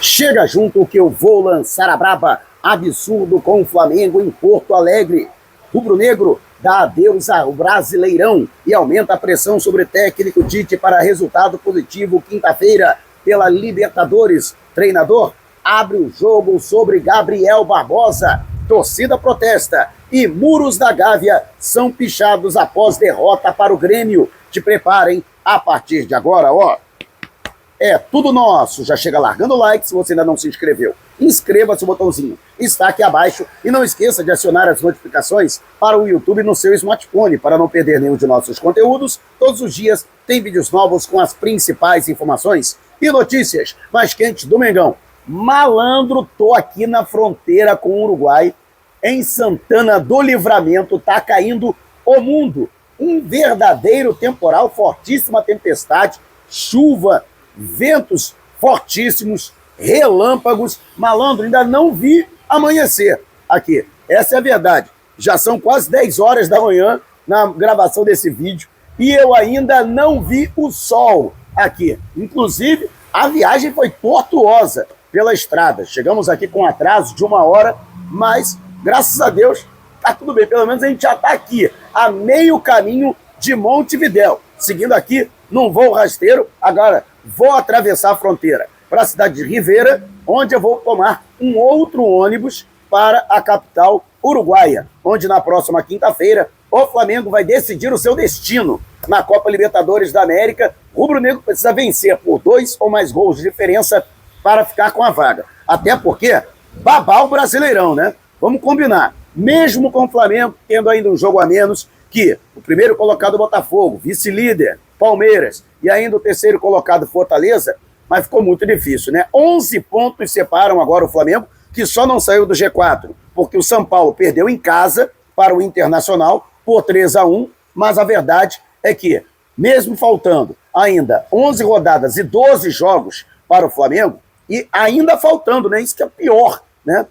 Chega junto que eu vou lançar a braba. Absurdo com o Flamengo em Porto Alegre. Rubro-negro dá adeus ao Brasileirão e aumenta a pressão sobre o técnico Tite para resultado positivo quinta-feira pela Libertadores. Treinador abre o jogo sobre Gabriel Barbosa. Torcida protesta e muros da Gávea são pichados após derrota para o Grêmio. Te preparem a partir de agora, ó. É tudo nosso. Já chega largando o like se você ainda não se inscreveu. Inscreva-se, o botãozinho está aqui abaixo e não esqueça de acionar as notificações para o YouTube no seu smartphone para não perder nenhum de nossos conteúdos. Todos os dias tem vídeos novos com as principais informações e notícias mais quentes do Mengão. Malandro, tô aqui na fronteira com o Uruguai, em Santana do Livramento, tá caindo o mundo. Um verdadeiro temporal, fortíssima tempestade, chuva, ventos fortíssimos, relâmpagos. Malandro, ainda não vi amanhecer aqui. Essa é a verdade. Já são quase 10 horas da manhã na gravação desse vídeo e eu ainda não vi o sol aqui. Inclusive, a viagem foi tortuosa pela estrada. Chegamos aqui com atraso de 1 hora, mas, graças a Deus, tá tudo bem. Pelo menos a gente já tá aqui, a meio caminho de Montevidéu. Seguindo aqui num voo rasteiro, agora vou atravessar a fronteira para a cidade de Rivera, onde eu vou tomar um outro ônibus para a capital uruguaia, onde na próxima quinta-feira o Flamengo vai decidir o seu destino na Copa Libertadores da América. O rubro-negro precisa vencer por 2 ou mais gols de diferença para ficar com a vaga. Até porque babar o Brasileirão, né? Vamos combinar. Mesmo com o Flamengo tendo ainda um jogo a menos que o primeiro colocado Botafogo, vice-líder Palmeiras e ainda o terceiro colocado Fortaleza, mas ficou muito difícil, né? 11 pontos separam agora o Flamengo, que só não saiu do G4, porque o São Paulo perdeu em casa para o Internacional por 3-1, mas a verdade é que, mesmo faltando ainda 11 rodadas e 12 jogos para o Flamengo, e ainda faltando, né? Isso que é pior, né?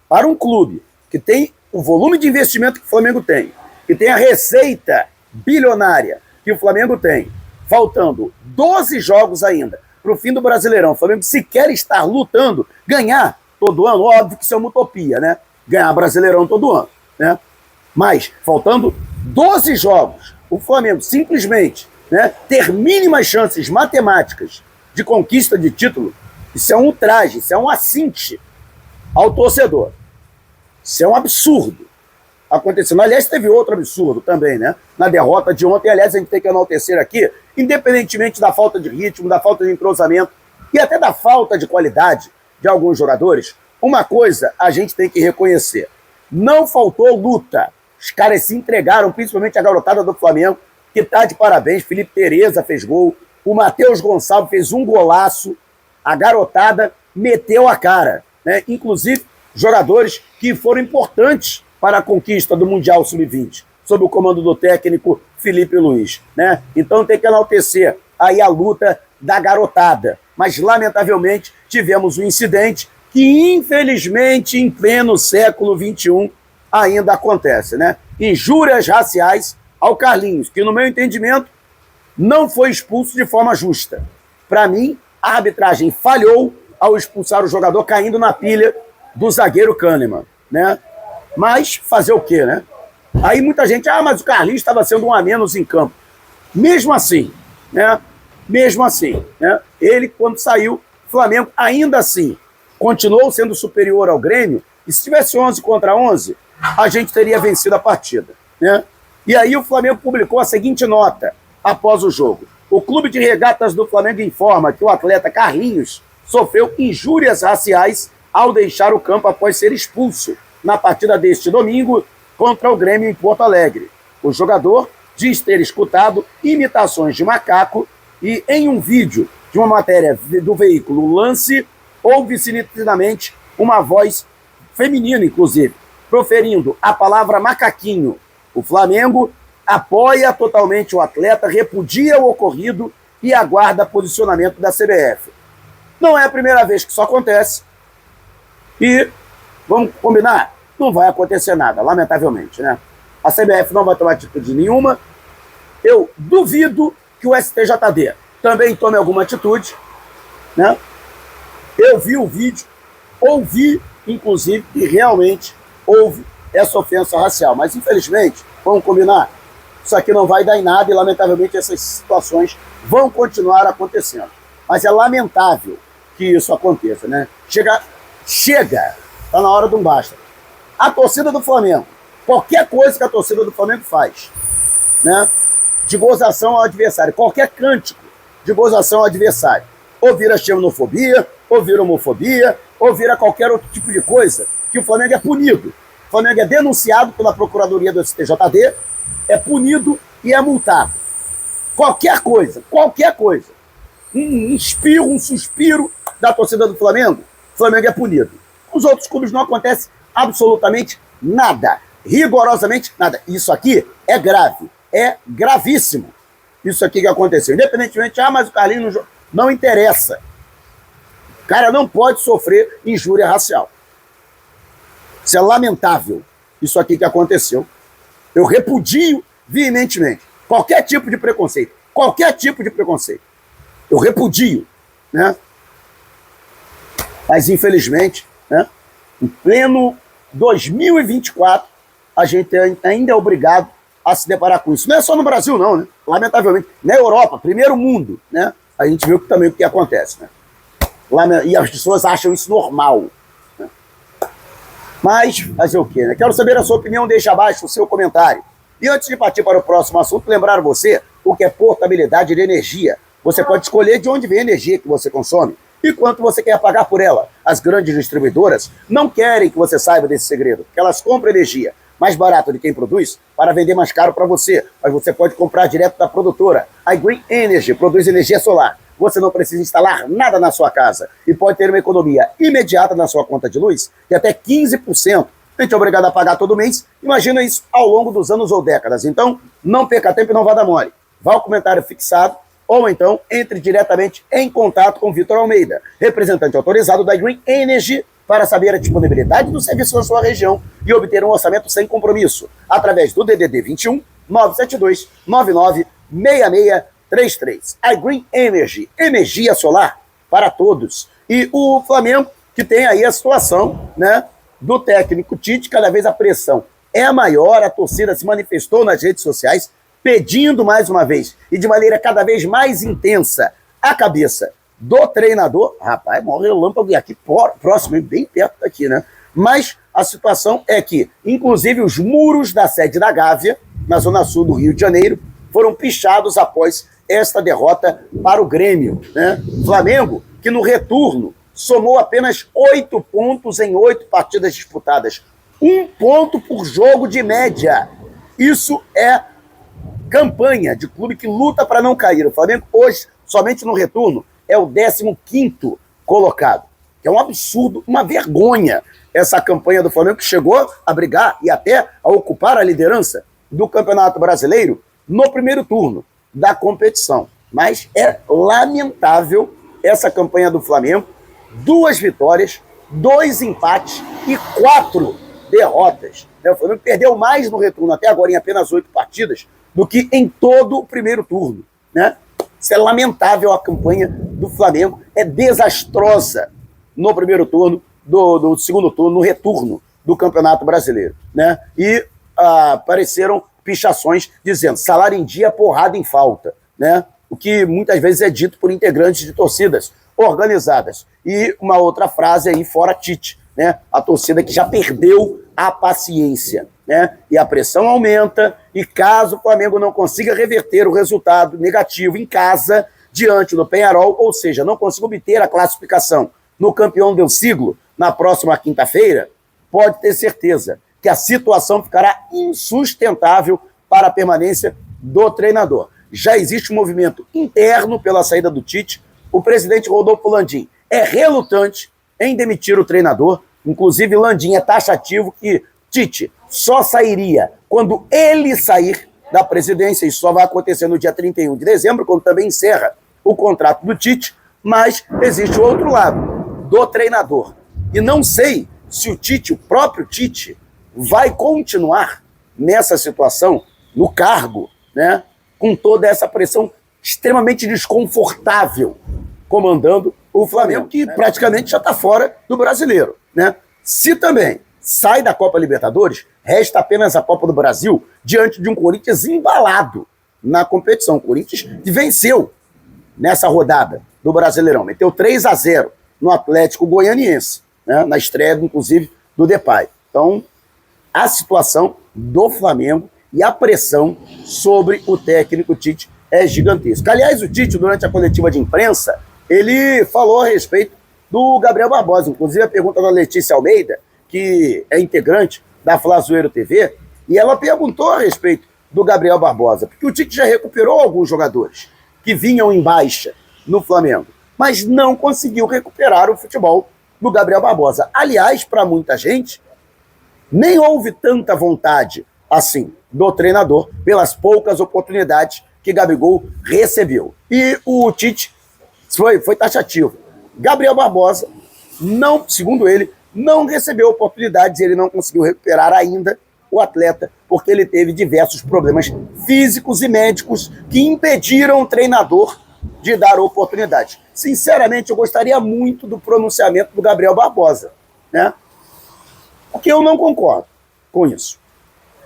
Para um clube que tem o volume de investimento que o Flamengo tem, que tem a receita bilionária que o Flamengo tem, faltando 12 jogos ainda para o fim do Brasileirão, o Flamengo sequer estar lutando, ganhar todo ano, óbvio que isso é uma utopia, né? Ganhar Brasileirão todo ano, né? Mas, faltando 12 jogos, o Flamengo simplesmente, né, ter mínimas chances matemáticas de conquista de título, isso é um ultraje, isso é um assinte ao torcedor. Isso é um absurdo acontecendo. Aliás, teve outro absurdo também, né? Na derrota de ontem, aliás, a gente tem que enaltecer aqui, independentemente da falta de ritmo, da falta de entrosamento e até da falta de qualidade de alguns jogadores, uma coisa a gente tem que reconhecer. Não faltou luta. Os caras se entregaram, principalmente a garotada do Flamengo, que tá de parabéns. Felipe Tereza fez gol, o Matheus Gonçalves fez um golaço, a garotada meteu a cara, né? Inclusive, jogadores que foram importantes para a conquista do Mundial Sub-20, sob o comando do técnico Felipe Luiz, né? Então tem que enaltecer aí a luta da garotada. Mas, lamentavelmente, tivemos um incidente que, infelizmente, em pleno século XXI, ainda acontece, né? Injúrias raciais ao Carlinhos, que, no meu entendimento, não foi expulso de forma justa. Para mim, a arbitragem falhou ao expulsar o jogador caindo na pilha do zagueiro Kahneman, né? Mas fazer o quê, né? Aí muita gente, mas o Carlinhos estava sendo um a menos em campo. Mesmo assim, né? Mesmo assim, né? Ele, quando saiu, o Flamengo ainda assim continuou sendo superior ao Grêmio, e se tivesse 11 contra 11, a gente teria vencido a partida, né? E aí o Flamengo publicou a seguinte nota após o jogo. O Clube de Regatas do Flamengo informa que o atleta Carlinhos sofreu injúrias raciais ao deixar o campo após ser expulso na partida deste domingo contra o Grêmio em Porto Alegre. O jogador diz ter escutado imitações de macaco e, em um vídeo de uma matéria do veículo Lance, ouve-se nitidamente uma voz feminina, inclusive, proferindo a palavra macaquinho. O Flamengo apoia totalmente o atleta, repudia o ocorrido e aguarda posicionamento da CBF. Não é a primeira vez que isso acontece e, vamos combinar, não vai acontecer nada, lamentavelmente, né? A CBF não vai tomar atitude nenhuma. Eu duvido que o STJD também tome alguma atitude, né? Eu vi o vídeo, ouvi, inclusive, que realmente houve essa ofensa racial. Mas, infelizmente, vamos combinar, isso aqui não vai dar em nada e, lamentavelmente, essas situações vão continuar acontecendo. Mas é lamentável que isso aconteça, né? Chega, tá na hora de um basta. A torcida do Flamengo, qualquer coisa que a torcida do Flamengo faz, né, de gozação ao adversário, qualquer cântico de gozação ao adversário, ou vira xenofobia, ou vira homofobia, ou vira qualquer outro tipo de coisa, que o Flamengo é punido. O Flamengo é denunciado pela Procuradoria do STJD, é punido e é multado. Qualquer coisa, um espirro, um suspiro da torcida do Flamengo, o Flamengo é punido. Os outros clubes não acontece absolutamente nada, rigorosamente nada. Isso aqui é grave, é gravíssimo. Isso aqui que aconteceu. Independentemente, mas o Carlinhos não interessa. O cara não pode sofrer injúria racial. Isso é lamentável, isso aqui que aconteceu. Eu repudio veementemente qualquer tipo de preconceito. Qualquer tipo de preconceito. Eu repudio, né? Mas, infelizmente, né, em pleno 2024, a gente ainda é obrigado a se deparar com isso. Não é só no Brasil, não, né? Lamentavelmente. Na Europa, primeiro mundo, né? A gente viu também o que acontece, né? E as pessoas acham isso normal. Né? Mas, fazer o quê, né? Quero saber a sua opinião, deixa abaixo o seu comentário. E antes de partir para o próximo assunto, lembrar você o que é portabilidade de energia. Você pode escolher de onde vem a energia que você consome e quanto você quer pagar por ela. As grandes distribuidoras não querem que você saiba desse segredo, porque elas compram energia mais barata de quem produz para vender mais caro para você, mas você pode comprar direto da produtora. A Green Energy produz energia solar. Você não precisa instalar nada na sua casa e pode ter uma economia imediata na sua conta de luz de até 15%. A gente é obrigado a pagar todo mês. Imagina isso ao longo dos anos ou décadas. Então, não perca tempo e não vá dar mole. Vá ao comentário fixado ou então entre diretamente em contato com Vitor Almeida, representante autorizado da Green Energy, para saber a disponibilidade do serviço na sua região e obter um orçamento sem compromisso, através do DDD 21 972 99 6633. A Green Energy, energia solar para todos. E o Flamengo, que tem aí a situação, né, do técnico Tite, cada vez a pressão é maior, a torcida se manifestou nas redes sociais, pedindo mais uma vez, e de maneira cada vez mais intensa, a cabeça do treinador. Rapaz, maior relâmpago aqui próximo, bem perto daqui, né? Mas a situação é que, inclusive, os muros da sede da Gávea, na zona sul do Rio de Janeiro, foram pichados após esta derrota para o Grêmio, né? Flamengo, que no retorno somou apenas 8 pontos em 8 partidas disputadas. 1 ponto por jogo de média. Isso é campanha de clube que luta para não cair. O Flamengo hoje, somente no retorno, é o 15º colocado. É um absurdo, uma vergonha essa campanha do Flamengo, que chegou a brigar e até a ocupar a liderança do Campeonato Brasileiro no primeiro turno da competição. Mas é lamentável essa campanha do Flamengo. 2 vitórias, 2 empates e 4 derrotas. O Flamengo perdeu mais no retorno até agora em apenas 8 partidas do que em todo o primeiro turno, né? Isso é lamentável, a campanha do Flamengo é desastrosa no primeiro turno, do segundo turno, no retorno do Campeonato Brasileiro, né? E apareceram pichações dizendo salário em dia, porrada em falta, né? O que muitas vezes é dito por integrantes de torcidas organizadas. E uma outra frase aí, fora Tite, né? A torcida que já perdeu a paciência, né? E a pressão aumenta, e caso o Flamengo não consiga reverter o resultado negativo em casa, diante do Peñarol, ou seja, não consiga obter a classificação no campeão do siglo na próxima quinta-feira, pode ter certeza que a situação ficará insustentável para a permanência do treinador. Já existe um movimento interno pela saída do Tite. O presidente Rodolfo Landim é relutante em demitir o treinador. Inclusive, Landim é taxativo que Tite só sairia quando ele sair da presidência. Isso só vai acontecer no dia 31 de dezembro, quando também encerra o contrato do Tite. Mas existe o outro lado, do treinador. E não sei se o Tite, o próprio Tite, vai continuar nessa situação, no cargo, né, com toda essa pressão extremamente desconfortável, comandando o Flamengo, que praticamente já está fora do Brasileiro, né? Se também sai da Copa Libertadores, resta apenas a Copa do Brasil diante de um Corinthians embalado na competição. O Corinthians venceu nessa rodada do Brasileirão, meteu 3-0 no Atlético Goianiense, né? Na estreia, inclusive, do Depay. Então, a situação do Flamengo e a pressão sobre o técnico Tite é gigantesca. Aliás, o Tite, durante a coletiva de imprensa, ele falou a respeito do Gabriel Barbosa. Inclusive, a pergunta da Letícia Almeida, que é integrante da Fla-Zoeiro TV, e ela perguntou a respeito do Gabriel Barbosa, porque o Tite já recuperou alguns jogadores que vinham em baixa no Flamengo, mas não conseguiu recuperar o futebol do Gabriel Barbosa. Aliás, para muita gente, nem houve tanta vontade assim do treinador pelas poucas oportunidades que Gabigol recebeu. E o Tite foi taxativo. Gabriel Barbosa, não, segundo ele, não recebeu oportunidades e ele não conseguiu recuperar ainda o atleta, porque ele teve diversos problemas físicos e médicos que impediram o treinador de dar oportunidades. Sinceramente, eu gostaria muito do pronunciamento do Gabriel Barbosa, né? Porque eu não concordo com isso.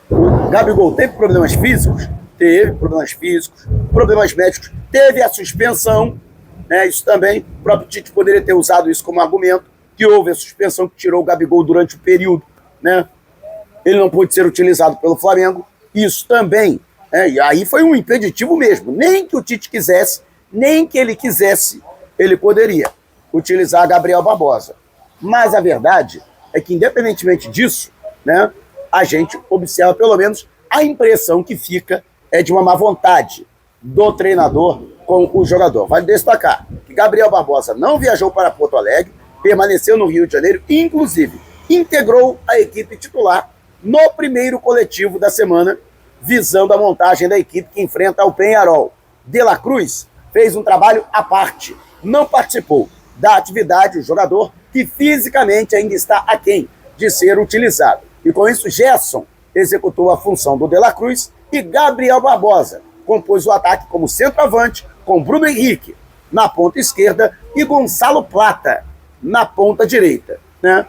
O Gabigol teve problemas físicos? Teve problemas físicos, problemas médicos, teve a suspensão, né? Isso também, o próprio Tite poderia ter usado isso como argumento, que houve a suspensão que tirou o Gabigol durante o período, né? Ele não pôde ser utilizado pelo Flamengo, isso também, né? E aí foi um impeditivo mesmo, nem que o Tite quisesse, nem que ele quisesse, ele poderia utilizar Gabriel Barbosa. Mas a verdade é que, independentemente disso, né, a gente observa pelo menos a impressão que fica é de uma má vontade do treinador com o jogador. Vale destacar que Gabriel Barbosa não viajou para Porto Alegre, permaneceu no Rio de Janeiro, inclusive integrou a equipe titular no primeiro coletivo da semana, visando a montagem da equipe que enfrenta o Peñarol. De La Cruz fez um trabalho à parte, não participou da atividade, o jogador que fisicamente ainda está aquém de ser utilizado. E com isso, Gerson executou a função do De La Cruz e Gabriel Barbosa compôs o ataque como centroavante, com Bruno Henrique na ponta esquerda e Gonçalo Plata na ponta direita, né?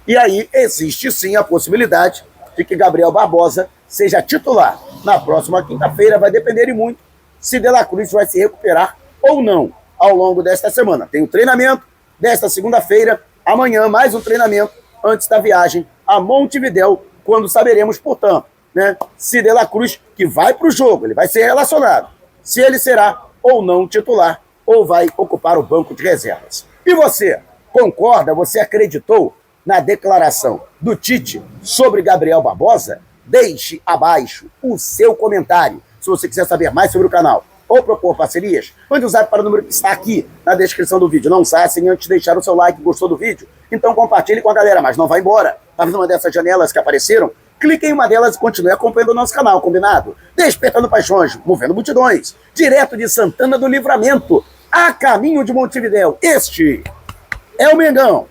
E aí existe sim a possibilidade de que Gabriel Barbosa seja titular na próxima quinta-feira. Vai depender de muito se De La Cruz vai se recuperar ou não ao longo desta semana. Tem o treinamento desta segunda-feira, amanhã mais um treinamento antes da viagem a Montevidéu, quando saberemos, portanto, né, se De La Cruz, que vai para o jogo, ele vai ser relacionado, se ele será ou não titular, ou vai ocupar o banco de reservas. E você, concorda, você acreditou na declaração do Tite sobre Gabriel Barbosa? Deixe abaixo o seu comentário. Se você quiser saber mais sobre o canal ou propor parcerias, mande um zap para o número que está aqui na descrição do vídeo. Não saia sem antes deixar o seu like. Gostou do vídeo? Então compartilhe com a galera, mas não vá embora. Tá vendo uma dessas janelas que apareceram? Clique em uma delas e continue acompanhando o nosso canal, combinado? Despertando paixões, movendo multidões, direto de Santana do Livramento, a caminho de Montevidéu. Este é o Mengão.